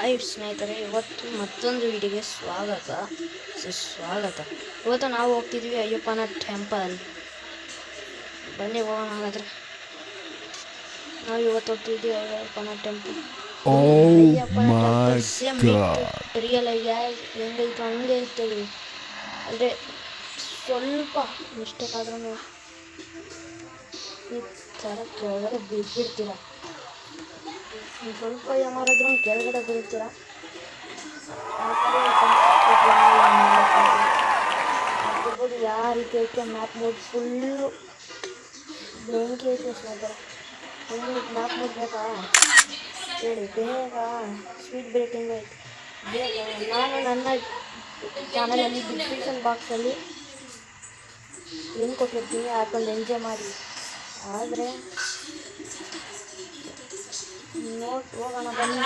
Hi ಸ್ನೇಹಿತರೆ, ಇವತ್ತು ಮತ್ತೊಂದು ವಿಡಿಯೋಗೆ ಸ್ವಾಗತ. ಇವತ್ತು ನಾವು ಹೋಗ್ತಿದ್ವಿ ಅಯ್ಯಪ್ಪನ ಟೆಂಪಲ್. ಬನ್ನಿ ಹೋಗೋಣ. ಹಾಗಾದ್ರೆ ನಾವು ಇವತ್ತು ಹೋಗ್ತಿದ್ವಿ ಅಯ್ಯಪ್ಪನ ಟೆಂಪಲ್. ಅಯ್ಯಪ್ಪನ ಟೆಂಪಲ್ ಸೇಮ್ ರಿಯಲ್ ಆಗಿ ಹೆಂಗೈತು ಹಂಗೆ ಇರ್ತೀವಿ. ಅಂದರೆ ಸ್ವಲ್ಪ ಮಿಸ್ಟೇಕ್ ಆದ್ರೂ ಈ ಥರ ಕೆಳಗಡೆ ಬಿದ್ದುಬಿಡ್ತೀರ. ಸ್ವಲ್ಪ ಏನಾರಾದ್ರೂ ಕೆಳಗಡೆ ಬೀಳ್ತೀರ. ನೋಡ್ಬೋದು ಯಾವ ರೀತಿ ಐತೆ ಮ್ಯಾಪ್ ಮೋಡ್. ಫುಲ್ಲು ಬೆಂಕಿ ಐತೆ ಸ್ನೇಹಿತರೆ. ನಿಮಗೆ ಮ್ಯಾಪ್ ಮೋಡ್ ಬೇಕಾ ಹೇಳಿ, ಬೇಗ ಸ್ಪೀಡ್ ಬ್ರೇಕಿಂಗ್ ಐತೆ ಬೇಗ. ನಾನು ನನ್ನ ಚಾನಲಲ್ಲಿ ಡಿಸ್ಕ್ರಿಪ್ಷನ್ ಬಾಕ್ಸಲ್ಲಿ ಲಿಂಕ್ ಕೊಟ್ಟಿರ್ತೀನಿ, ಹಾಕೊಂಡು ಎಂಜಾಯ್ ಮಾಡಿ. ಆದರೆ ಹೋಗೋಣ ಬನ್ನಿ,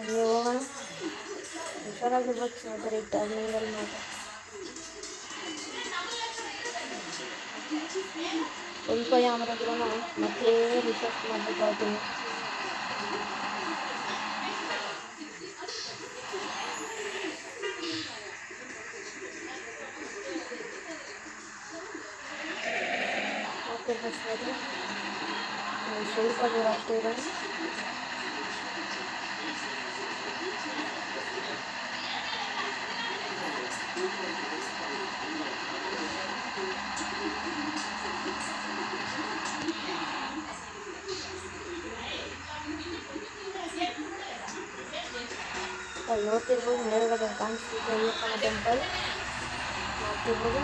ಹೋಗೋಣ. ಹುಷಾರಾಗಿರ್ಬೇಕು ಸ್ನೇಹಿತರೆ. ಟರ್ನಿಂಗಲ್ಲಿ ಮಾತ್ರ ಸ್ವಲ್ಪ ಯಾಮರಾದ್ರೂ ಮತ್ತೆ ರಿಸರ್ಚ್ ಮಾಡಬೇಕಾಗ್ತೀನಿ. ಸ್ನೇಹಿತರೆ ಸ್ವಲ್ಪ ದೂರ ಅಷ್ಟೇ ಇದೆ. ನೋಡ್ತಿರ್ಬೋದು ಮೇಲ್ಗಡೆ ಕಾಣಿಸ್ತಿದೆ ಅಯ್ಯಪ್ಪನ ಟೆಂಪಲ್. ನೋಡ್ತಿರ್ಬೋದು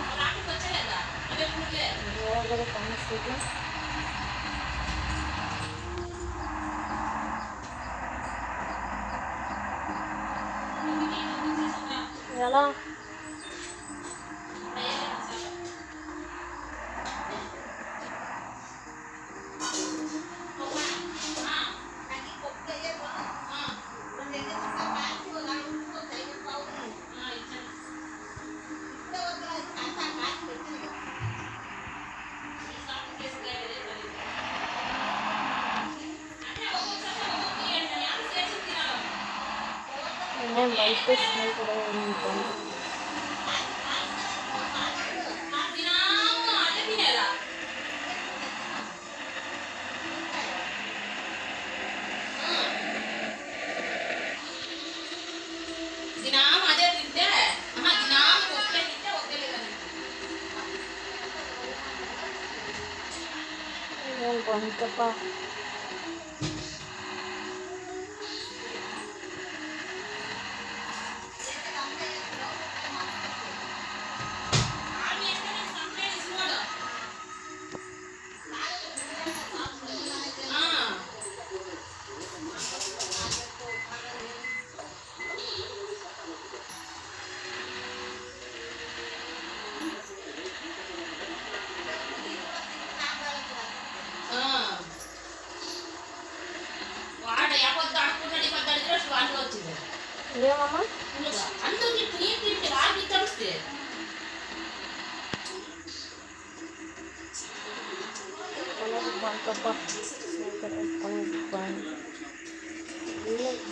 ಮೇಲ್ಗಡೆ ಕಾಣಿಸ್ತಿದೆ. ಎಲ್ಲ ಬೈಕ್ ಸ್ನೇಹಿತರೆ ಬಂತಪ್ಪ. ఏమమ్మా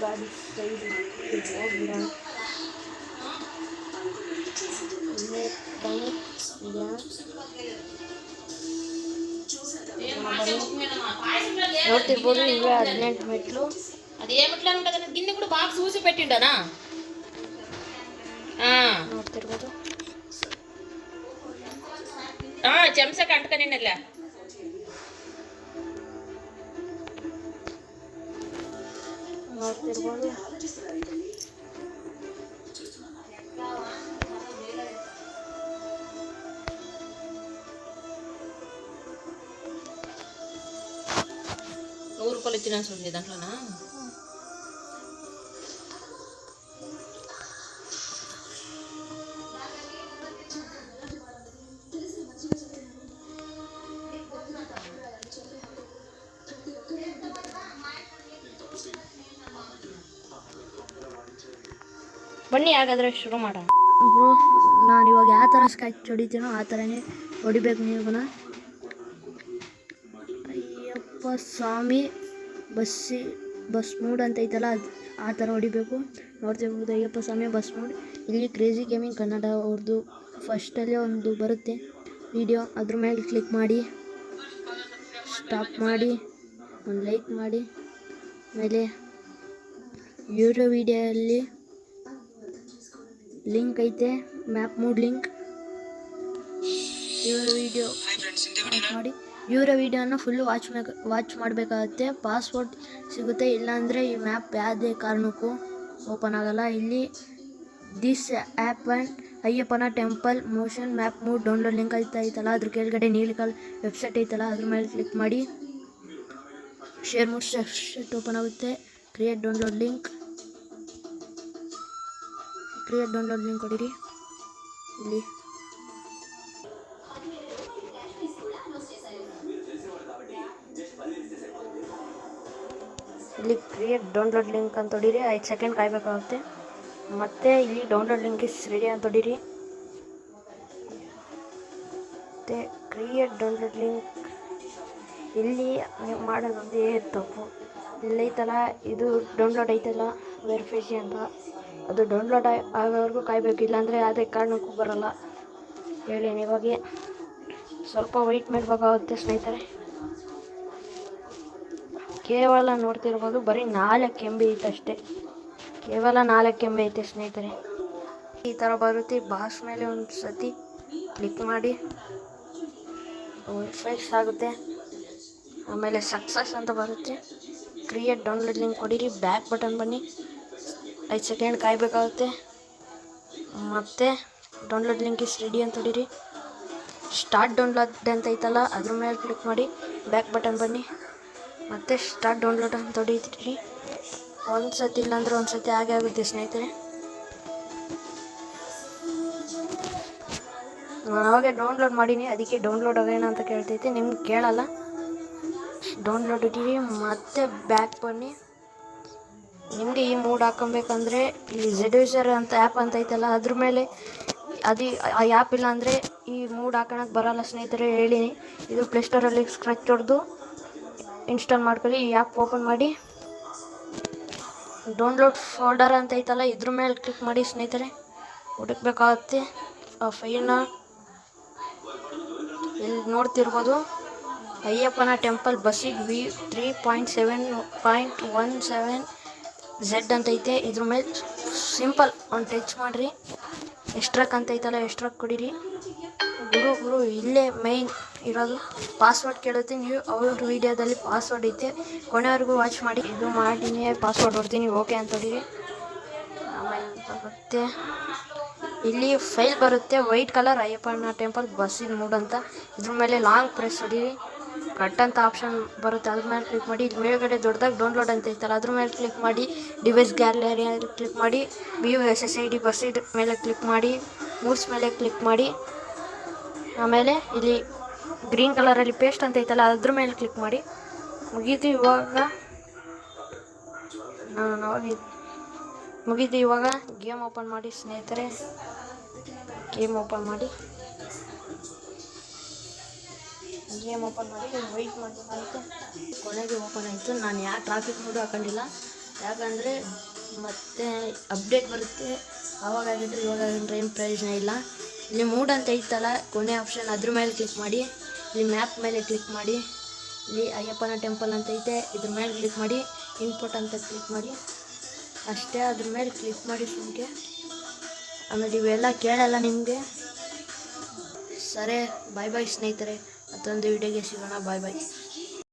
ಗಾಡಿ ಸೈಡ್ ಹೋಗಿರ ನೋಡ್ತಿರ್ಬೋದು. ಇವೇ 18 ಮೆಟ್ಲು. అదేమిట్లా ఉంటుంది గిన్నె కూడా బాగా చూసి పెట్టిండనా ನೋಡ್ತಿರ್ಬೋದು. చెంచా కంటకనిన్నెಲ್ಲ ನೋಡ್ತಿರ್ಬೋದು. ₹100 ఇచ్చిన చూడండి దాంట్లోనా. ಬನ್ನಿ ಹಾಗಾದರೆ ಶುರು ಮಾಡೋಣ. ಬ್ರೋ, ನಾನು ಇವಾಗ ಯಾವ ಥರ ಸ್ಕೆಚ್ ಹೊಡಿತೀನೋ ಆ ಥರನೇ ಹೊಡಿಬೇಕು ನೀವು. ಅಯ್ಯಪ್ಪ ಸ್ವಾಮಿ ಬಸ್ ಮೂಡ್ ಅಂತ ಐತಲ್ಲ ಅದು ಆ ಥರ ಹೊಡಿಬೇಕು. ನೋಡ್ತಿರ್ಬೋದು ಅಯ್ಯಪ್ಪ ಸ್ವಾಮಿ ಬಸ್ ಮೂಡ್. ಇಲ್ಲಿ ಕ್ರೇಜಿ ಗೇಮಿಂಗ್ ಕನ್ನಡ ಅವ್ರದ್ದು ಫಸ್ಟಲ್ಲೇ ಒಂದು ಬರುತ್ತೆ ವಿಡಿಯೋ, ಅದ್ರ ಮೇಲೆ ಕ್ಲಿಕ್ ಮಾಡಿ ಸ್ಟಾಪ್ ಮಾಡಿ ಒಂದು ಲೈಕ್ ಮಾಡಿ. ಆಮೇಲೆ ಇವರ ವಿಡಿಯೋಲ್ಲಿ ಲಿಂಕ್ ಐತೆ, ಮ್ಯಾಪ್ ಮೂಡ್ ಲಿಂಕ್. ಇವರ ವಿಡಿಯೋ ಮಾಡಿ ಇವರ ವಿಡಿಯೋನ ಫುಲ್ಲು ವಾಚ್ ಮಾಡಬೇಕಾಗತ್ತೆ. ಪಾಸ್ವರ್ಡ್ ಸಿಗುತ್ತೆ, ಇಲ್ಲಾಂದರೆ ಈ ಮ್ಯಾಪ್ ಯಾವುದೇ ಕಾರಣಕ್ಕೂ ಓಪನ್ ಆಗಲ್ಲ. ಇಲ್ಲಿ ದಿಸ್ ಆ್ಯಪ್ ಆ್ಯಂಡ್ ಅಯ್ಯಪ್ಪನ temple motion map mood download link ಐತಲ್ಲ ಅದ್ರ ಕೆಳಗಡೆ ನೀಲಿ ಕಲರ್ ವೆಬ್ಸೈಟ್ ಐತಲ್ಲ ಅದ್ರ ಮೇಲೆ ಕ್ಲಿಕ್ ಮಾಡಿ ಶೇರ್ ಮೂಡ್ ವೆಬ್ಸೈಟ್ ಓಪನ್ ಆಗುತ್ತೆ. ಕ್ರಿಯೇಟ್ ಡೌನ್ಲೋಡ್ ಲಿಂಕ್ ಹೊಡೀರಿ. ಇಲ್ಲಿ ಕ್ರಿಯೇಟ್ ಡೌನ್ಲೋಡ್ ಲಿಂಕ್ ಅಂತ ಹೊಡೀರಿ. 5 ಸೆಕೆಂಡ್ ಕಾಯಬೇಕಾಗುತ್ತೆ. ಮತ್ತು ಇಲ್ಲಿ ಡೌನ್ಲೋಡ್ ಲಿಂಕ್ ಇಸ್ ರೆಡಿ ಅಂತ ಹೊಡೀರಿ. ಮತ್ತು ಕ್ರಿಯೇಟ್ ಡೌನ್ಲೋಡ್ ಲಿಂಕ್ ಇಲ್ಲಿ ನೀವು ಮಾಡೋದೊಂದೇ ತಪ್ಪು. ಇಲ್ಲೈತಲ್ಲ ಇದು ಡೌನ್ಲೋಡ್ ಐತಲ್ಲ ವೆರಿಫಿಕೇಷನ್ ಅಂತ, ಅದು ಡೌನ್ಲೋಡ್ ಆಗೋವರೆಗೂ ಕಾಯಬೇಕು, ಇಲ್ಲಾಂದರೆ ಯಾವುದೇ ಕಾರಣಕ್ಕೂ ಬರೋಲ್ಲ. ಹೇಳಿ ಇವಾಗೆ ಸ್ವಲ್ಪ ವೆಯ್ಟ್ ಮಾಡಬೇಕಾಗುತ್ತೆ ಸ್ನೇಹಿತರೆ. ಕೇವಲ ನೋಡ್ತಿರ್ಬೋದು ಬರೀ 4 MB ಐತೆ ಅಷ್ಟೇ, ಕೇವಲ 4 MB ಐತೆ ಸ್ನೇಹಿತರೆ. ಈ ಥರ ಬರುತ್ತೆ. ಬಾಸ್ ಮೇಲೆ ಒಂದು ಸತಿ ಕ್ಲಿಕ್ ಮಾಡಿ ರಿಫ್ರೆಶ್ ಆಗುತ್ತೆ. ಆಮೇಲೆ ಸಕ್ಸಸ್ ಅಂತ ಬರುತ್ತೆ. ಕ್ರಿಯೇಟ್ ಡೌನ್ಲೋಡ್ ಲಿಂಕ್ ಕೊಡಿರಿ, ಬ್ಯಾಕ್ ಬಟನ್ ಬನ್ನಿ, 5 ಸೆಕೆಂಡ್ ಕಾಯಬೇಕಾಗುತ್ತೆ. ಮತ್ತು ಡೌನ್ಲೋಡ್ ಲಿಂಕ್ ಇಸ್ ರೆಡಿ ಅಂತ ಹೊಡೀರಿ. ಸ್ಟಾರ್ಟ್ ಡೌನ್ಲೋಡ್ ಅಂತ ಐತಲ್ಲ ಅದ್ರ ಮೇಲೆ ಕ್ಲಿಕ್ ಮಾಡಿ ಬ್ಯಾಕ್ ಬಟನ್ ಬನ್ನಿ, ಮತ್ತು ಸ್ಟಾರ್ಟ್ ಡೌನ್ಲೋಡ್ ಅಂತ ಹೊಡೀರಿ. ಒಂದು ಸತಿ ಇಲ್ಲಾಂದ್ರೆ ಒಂದು ಸತಿ ಹಾಗೆ ಆಗುತ್ತೆ ಸ್ನೇಹಿತರೆ. ನಾನು ಅವಾಗೆ ಡೌನ್ಲೋಡ್ ಮಾಡೀನಿ, ಅದಕ್ಕೆ ಡೌನ್ಲೋಡ್ ಆಗೋಣ ಅಂತ ಕೇಳ್ತೈತೆ, ನಿಮ್ಗೆ ಕೇಳಲ್ಲ. ಡೌನ್ಲೋಡ್ ಇಟ್ಟಿರಿ, ಮತ್ತೆ ಬ್ಯಾಕ್ ಬನ್ನಿ. ನಿಮಗೆ ಈ ಮೂಡ್ ಹಾಕೊಬೇಕಂದ್ರೆ ಇಲ್ಲಿ ಝೆಡ್ವಿಸರ್ ಅಂತ ಆ್ಯಪ್ ಅಂತ ಐತಲ್ಲ ಅದ್ರ ಮೇಲೆ ಅದು ಆ ಆ್ಯಪ್ ಇಲ್ಲ ಅಂದರೆ ಈ ಮೂಡ್ ಹಾಕೋಣಕ್ಕೆ ಬರೋಲ್ಲ ಸ್ನೇಹಿತರೆ. ಹೇಳಿನಿ, ಇದು ಪ್ಲೇಸ್ಟೋರಲ್ಲಿ ಸ್ಕ್ರಾಚ್ ಹೊಡೆದು ಇನ್ಸ್ಟಾಲ್ ಮಾಡ್ಕೊಳ್ಳಿ. ಈ ಆ್ಯಪ್ ಓಪನ್ ಮಾಡಿ ಡೌನ್ಲೋಡ್ ಫೋಲ್ಡರ್ ಅಂತ ಐತಲ್ಲ ಇದ್ರ ಮೇಲೆ ಕ್ಲಿಕ್ ಮಾಡಿ ಸ್ನೇಹಿತರೆ. ಹುಡುಕ್ಬೇಕಾಗುತ್ತೆ ಆ ಫೈಲ್ನ. ಇಲ್ಲಿ ನೋಡ್ತಿರ್ಬೋದು ಅಯ್ಯಪ್ಪನ ಟೆಂಪಲ್ ಬಸ್ಸಿಗೆ V3.7.17Z ಅಂತ ಐತೆ. ಇದ್ರ ಮೇಲೆ ಸಿಂಪಲ್ ಒಂದು ಟಚ್ ಮಾಡಿರಿ. ಎಕ್ಸ್ಟ್ರಾಕ್ ಅಂತ ಐತಲ್ಲ ಎಕ್ಸ್ಟ್ರಾಕ್ ಕೊಡಿರಿ. ಗುರು ಇಲ್ಲೇ ಮೈನ್ ಇರೋದು. ಪಾಸ್ವರ್ಡ್ ಕೇಳುತ್ತೆ, ನೀವು ಅವ್ರ ವೀಡಿಯೋದಲ್ಲಿ ಪಾಸ್ವರ್ಡ್ ಐತೆ, ಕೊನೆವರೆಗೂ ವಾಚ್ ಮಾಡಿ. ಇದು ಮಾಡಿನೇ ಪಾಸ್ವರ್ಡ್ ಹೊಡ್ತೀನಿ, ಓಕೆ ಅಂತ ಹೊಡೀರಿ. ಆಮೇಲೆ ಬರುತ್ತೆ ಇಲ್ಲಿ ಫೈಲ್ ಬರುತ್ತೆ, ವೈಟ್ ಕಲರ್ ಅಯ್ಯಪ್ಪನ ಟೆಂಪಲ್ ಬಸ್ಸಿನ ಮೂಡ್ ಅಂತ. ಇದ್ರ ಮೇಲೆ ಲಾಂಗ್ ಪ್ರೆಸ್ ಹೊಡೀರಿ. ಕಟ್ ಅಂತ ಆಪ್ಷನ್ ಬರುತ್ತೆ, ಅದ್ರ ಮೇಲೆ ಕ್ಲಿಕ್ ಮಾಡಿ. ಇಲ್ಲಿ ಮೇಲ್ಗಡೆ ದೊಡ್ಡದಾಗಿ ಡೌನ್ಲೋಡ್ ಅಂತ ಐತಲ್ಲ ಅದ್ರ ಮೇಲೆ ಕ್ಲಿಕ್ ಮಾಡಿ. ಡಿವೈಸ್ ಗ್ಯಾಲರಿ ಕ್ಲಿಕ್ ಮಾಡಿ. ವ್ಯೂ SSID ಬಸ್ಸಿದ ಮೇಲೆ ಕ್ಲಿಕ್ ಮಾಡಿ. ಮೂಡ್ಸ್ ಮೇಲೆ ಕ್ಲಿಕ್ ಮಾಡಿ. ಆಮೇಲೆ ಇಲ್ಲಿ ಗ್ರೀನ್ ಕಲರಲ್ಲಿ ಪೇಸ್ಟ್ ಅಂತ ಐತಲ್ಲ ಅದ್ರ ಮೇಲೆ ಕ್ಲಿಕ್ ಮಾಡಿ. ಮುಗೀತು. ಇವಾಗ ಗೇಮ್ ಓಪನ್ ಮಾಡಿ ಸ್ನೇಹಿತರೆ. ಗೇಮ್ ಓಪನ್ ಮಾಡಿ ವೆಯ್ಟ್ ಮಾಡಬೇಕಾಗುತ್ತೆ. ಕೊನೆಗೆ ಓಪನ್ ಆಯಿತು. ನಾನು ಯಾವ ಟ್ರಾಫಿಕ್ ಮೂಡು ಹಾಕೊಂಡಿಲ್ಲ, ಯಾಕಂದರೆ ಮತ್ತೆ ಅಪ್ಡೇಟ್ ಬರುತ್ತೆ, ಆವಾಗಾಗಿದ್ರೆ ಇವಾಗಾಗಿದ್ರೆ ಏನು ಪ್ರಯೋಜನ ಇಲ್ಲ. ಇಲ್ಲಿ ಮೂಡ್ ಅಂತ ಐತಲ್ಲ ಕೊನೆ ಆಪ್ಷನ್ ಅದ್ರ ಮೇಲೆ ಕ್ಲಿಕ್ ಮಾಡಿ. ಇಲ್ಲಿ ಮ್ಯಾಪ್ ಮೇಲೆ ಕ್ಲಿಕ್ ಮಾಡಿ. ಇಲ್ಲಿ ಅಯ್ಯಪ್ಪನ ಟೆಂಪಲ್ ಅಂತ ಐತೆ, ಇದ್ರ ಮೇಲೆ ಕ್ಲಿಕ್ ಮಾಡಿ. ಇನ್ಪುಟ್ ಅಂತ ಕ್ಲಿಕ್ ಮಾಡಿ ಅಷ್ಟೇ, ಅದ್ರ ಮೇಲೆ ಕ್ಲಿಕ್ ಮಾಡಿ ಸುಮ್ಕೆ. ಆಮೇಲೆ ಇವೆಲ್ಲ ಕೇಳಲ್ಲ ನಿಮಗೆ. ಸರಿ, ಬಾಯ್ ಸ್ನೇಹಿತರೆ. ಮತ್ತೊಂದು ವಿಡಿಯೋಗೆ ಸಿಗೋಣ. ಬಾಯ್.